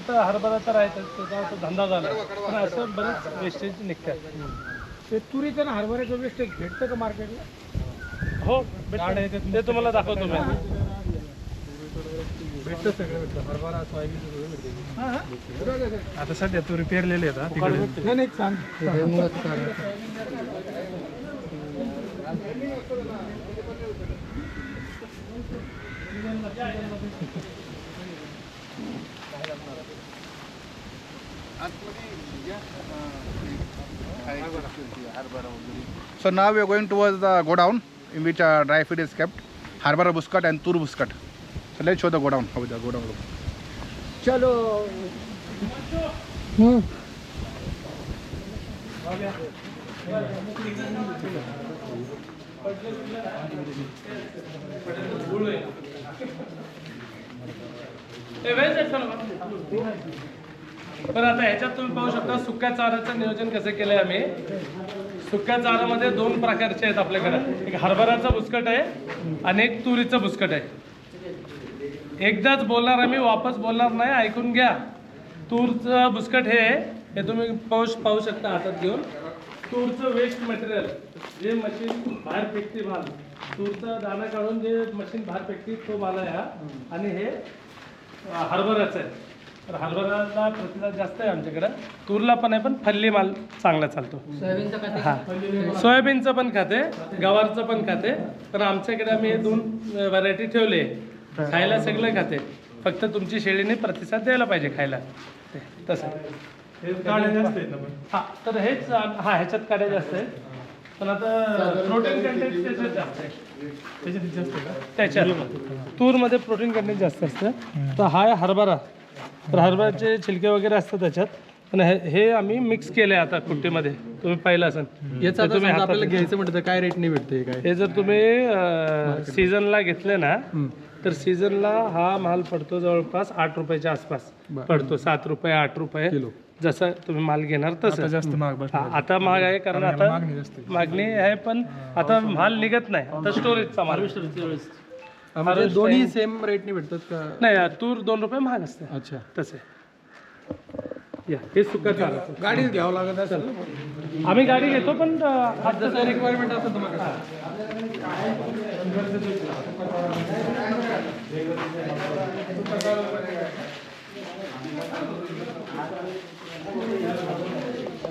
तर हरभरा तर आहे त्याचा तो धंदा झाला पण असं बरेच वेस्टेज निघतात. ते तुरीचं आणि हरभऱ्याचं वेस्टेज भेटतं का मार्केटला? हो भेटतं. ते तुम्हाला दाखवतो मी. भेटतं, सगळं भेटतं. हरभरा सोयाबीन सगळं भेटतं. आता सध्या तुरी पेरलेली आहेत तिकडे. नाही नाही, सांग. So now we are going towards the godown in which dry feed is kept, harbara buscut and tur buscut. So let's show the godown, how the godown looks. चलो. पण आता ह्याच्यात तुम्ही पाहू शकता सुक्या चाऱ्याचं नियोजन कसं केलंय आम्ही. सुक्या चाऱ्यामध्ये दोन प्रकारचे आहेत आपल्याकडे. एक हरभऱ्याचा बुसकट आहे आणि एक तुरीचं बुसकट आहे. एकदाच बोलणार आम्ही, वापस बोलणार नाही, ऐकून घ्या. तूरचं बुसकट हे तुम्ही पाहू शकता हातात घेऊन. तूरचं वेस्ट मटेरियल जे मशीन बाहेर फेकते माल, तूरचा दाणा काढून जे मशीन बाहेर फेकते तो माल आहे हा. आणि हे हरभऱ्याचं आहे. तर हरभऱ्याला प्रतिसाद जास्त आहे आमच्याकडं. तूरला पण आहे पण फल्ली माल चांगला चालतो. हां, सोयाबीनचं पण खाते, गवारचं पण खाते. पण आमच्याकडे आम्ही हे दोन व्हरायटी ठेवले. खायला सगळं खाते, फक्त तुमची शेळीने प्रतिसाद द्यायला पाहिजे खायला. तसं काड्या जास्त आहेत ना पण. हां, तर हेच ह्याच्यात काड्या जास्त आहेत. पण आता प्रोटीन कंटेंट त्याच्यात जास्त आहे. त्याच्यात जास्त आहे का? त्याच्यात तूरमध्ये प्रोटीन कंटेंट जास्त असतं. तर हा आहे हरभरा. तर हरभऱ्याचे छिलके वगैरे असतात त्याच्यात. पण हे आम्ही मिक्स केले आता कुट्टीमध्ये. तुम्ही पाहिलं असेल. याचं तुम्ही आपल्याला घ्यायचं म्हटलं तर काय रेटने भेटते काय? हे जर तुम्ही सीझनला घेतले ना तर सीझनला हा माल पडतो जवळपास 8 रुपयाच्या आसपास पडतो. 7 रुपये 8 रुपये किलो. जसं तुम्ही माल घेणार तसं. जास्त महाग बस. आता महाग आहे कारण आता मागणी आहे पण आता माल निघत नाही. आता स्टोरेजचा माल. म्हणजे दोन्ही सेम रेटने भेटतात का? नाही, तूर 2 रुपये महाग असते. अच्छा. तसे या हे सुका चारा. गाडीच घ्यावं लागत असेल. आम्ही गाडी घेतो पण जसं रिक्वायरमेंट असतं तुम्हाला.